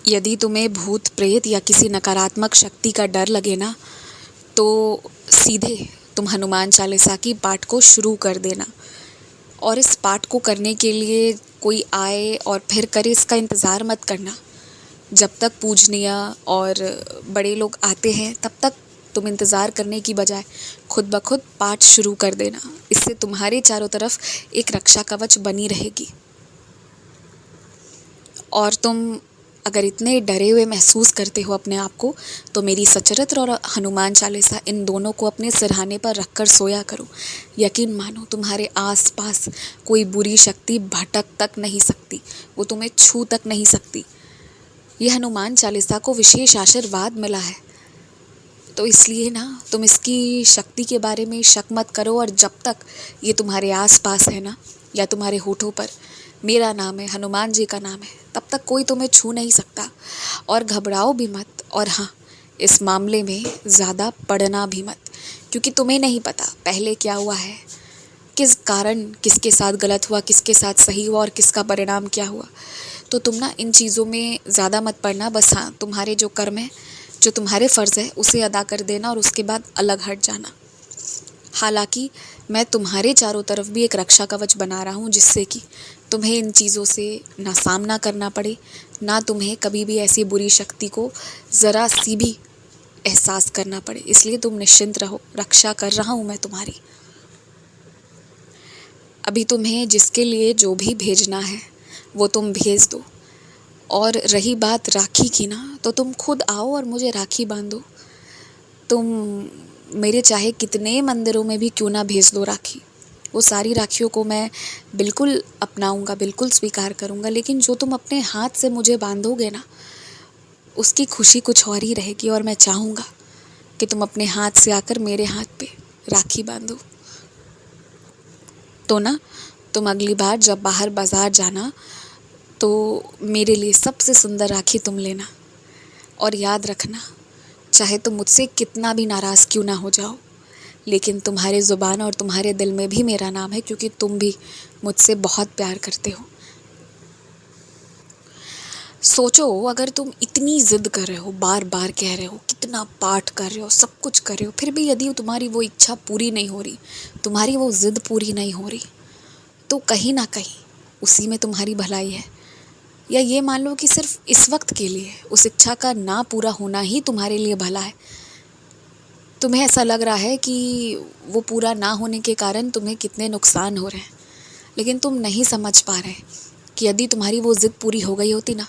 यदि तुम्हें भूत प्रेत या किसी नकारात्मक शक्ति का डर लगे ना, तो सीधे तुम हनुमान चालीसा की पाठ को शुरू कर देना। और इस पाठ को करने के लिए कोई आए और फिर करे इसका इंतज़ार मत करना। जब तक पूजनीय और बड़े लोग आते हैं तब तक तुम इंतज़ार करने की बजाय खुद ब खुद पाठ शुरू कर देना। इससे तुम्हारे चारों तरफ एक रक्षा कवच बनी रहेगी। और तुम अगर इतने डरे हुए महसूस करते हो अपने आप को, तो मेरी सचरित्र और हनुमान चालीसा इन दोनों को अपने सिरहाने पर रखकर सोया करो। यकीन मानो तुम्हारे आसपास कोई बुरी शक्ति भटक तक नहीं सकती, वो तुम्हें छू तक नहीं सकती। यह हनुमान चालीसा को विशेष आशीर्वाद मिला है, तो इसलिए ना तुम इसकी शक्ति के बारे में शक मत करो। और जब तक ये तुम्हारे आसपास है ना, या तुम्हारे होठों पर मेरा नाम है, हनुमान जी का नाम है, तब तक कोई तुम्हें छू नहीं सकता। और घबराओ भी मत। और हाँ, इस मामले में ज़्यादा पढ़ना भी मत, क्योंकि तुम्हें नहीं पता पहले क्या हुआ है, किस कारण किसके साथ गलत हुआ, किसके साथ सही हुआ और किसका परिणाम क्या हुआ। तो तुम ना इन चीज़ों में ज़्यादा मत पढ़ना। बस हाँ, तुम्हारे जो कर्म है, जो तुम्हारे फ़र्ज़ है, उसे अदा कर देना और उसके बाद अलग हट जाना। हालांकि मैं तुम्हारे चारों तरफ भी एक रक्षा कवच बना रहा हूँ, जिससे कि तुम्हें इन चीज़ों से ना सामना करना पड़े, ना तुम्हें कभी भी ऐसी बुरी शक्ति को ज़रा सी भी एहसास करना पड़े। इसलिए तुम निश्चिंत रहो, रक्षा कर रहा हूँ मैं तुम्हारी। अभी तुम्हें जिसके लिए जो भी भेजना है वो तुम भेज दो। और रही बात राखी की ना, तो तुम खुद आओ और मुझे राखी बांधो। तुम मेरे चाहे कितने मंदिरों में भी क्यों ना भेज दो राखी, वो सारी राखियों को मैं बिल्कुल अपनाऊंगा, बिल्कुल स्वीकार करूंगा। लेकिन जो तुम अपने हाथ से मुझे बांधोगे ना, उसकी खुशी कुछ और ही रहेगी। और मैं चाहूँगा कि तुम अपने हाथ से आकर मेरे हाथ पे राखी बांधो। तो ना तुम अगली बार जब बाहर बाज़ार जाना, तो मेरे लिए सबसे सुंदर राखी तुम लेना। और याद रखना, चाहे तुम मुझसे कितना भी नाराज़ क्यों ना हो जाओ, लेकिन तुम्हारे ज़ुबान और तुम्हारे दिल में भी मेरा नाम है, क्योंकि तुम भी मुझसे बहुत प्यार करते हो। सोचो, अगर तुम इतनी ज़िद कर रहे हो, बार बार कह रहे हो, कितना पाठ कर रहे हो, सब कुछ कर रहे हो, फिर भी यदि तुम्हारी वो इच्छा पूरी नहीं हो रही, तुम्हारी वो ज़िद पूरी नहीं हो रही, तो कहीं ना कहीं उसी में तुम्हारी भलाई है। या ये मान लो कि सिर्फ इस वक्त के लिए उस इच्छा का ना पूरा होना ही तुम्हारे लिए भला है। तुम्हें ऐसा लग रहा है कि वो पूरा ना होने के कारण तुम्हें कितने नुकसान हो रहे हैं, लेकिन तुम नहीं समझ पा रहे कि यदि तुम्हारी वो ज़िद पूरी हो गई होती ना,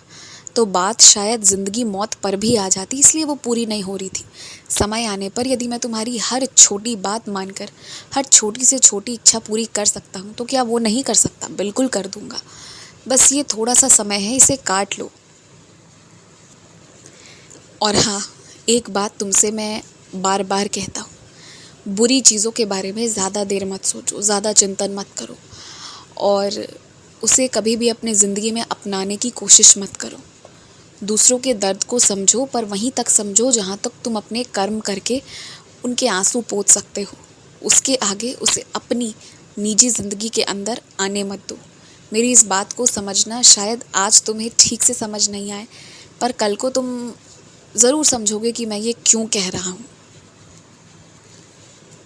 तो बात शायद ज़िंदगी मौत पर भी आ जाती। इसलिए वो पूरी नहीं हो रही थी। समय आने पर यदि मैं तुम्हारी हर छोटी बात मानकर हर छोटी से छोटी इच्छा पूरी कर सकता हूँ, तो क्या वो नहीं कर सकता? बिल्कुल कर दूँगा। बस ये थोड़ा सा समय है, इसे काट लो। और हाँ, एक बात तुमसे मैं बार बार कहता हूँ, बुरी चीज़ों के बारे में ज़्यादा देर मत सोचो, ज़्यादा चिंतन मत करो और उसे कभी भी अपनी ज़िंदगी में अपनाने की कोशिश मत करो। दूसरों के दर्द को समझो, पर वहीं तक समझो जहाँ तक तुम अपने कर्म करके उनके आंसू पोंछ सकते हो। उसके आगे उसे अपनी निजी ज़िंदगी के अंदर आने मत दो। मेरी इस बात को समझना शायद आज तुम्हें ठीक से समझ नहीं आए, पर कल को तुम ज़रूर समझोगे कि मैं ये क्यों कह रहा हूँ।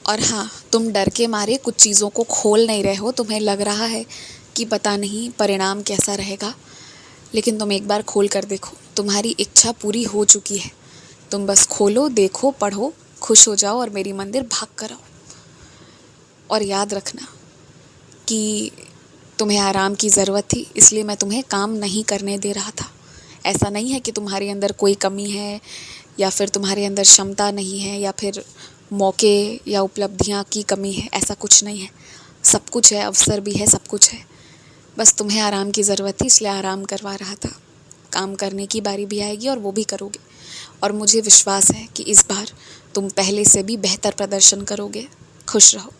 और हाँ, तुम डर के मारे कुछ चीज़ों को खोल नहीं रहे हो। तुम्हें लग रहा है कि पता नहीं परिणाम कैसा रहेगा, लेकिन तुम एक बार खोल कर देखो, तुम्हारी इच्छा पूरी हो चुकी है। तुम बस खोलो, देखो, पढ़ो, खुश हो जाओ और मेरी मंदिर भाग कर आओ। और याद रखना कि तुम्हें आराम की ज़रूरत थी, इसलिए मैं तुम्हें काम नहीं करने दे रहा था। ऐसा नहीं है कि तुम्हारे अंदर कोई कमी है, या फिर तुम्हारे अंदर क्षमता नहीं है, या फिर मौके या उपलब्धियां की कमी है। ऐसा कुछ नहीं है, सब कुछ है, अवसर भी है, सब कुछ है। बस तुम्हें आराम की ज़रूरत थी, इसलिए आराम करवा रहा था। काम करने की बारी भी आएगी और वो भी करोगे। और मुझे विश्वास है कि इस बार तुम पहले से भी बेहतर प्रदर्शन करोगे। खुश रहो।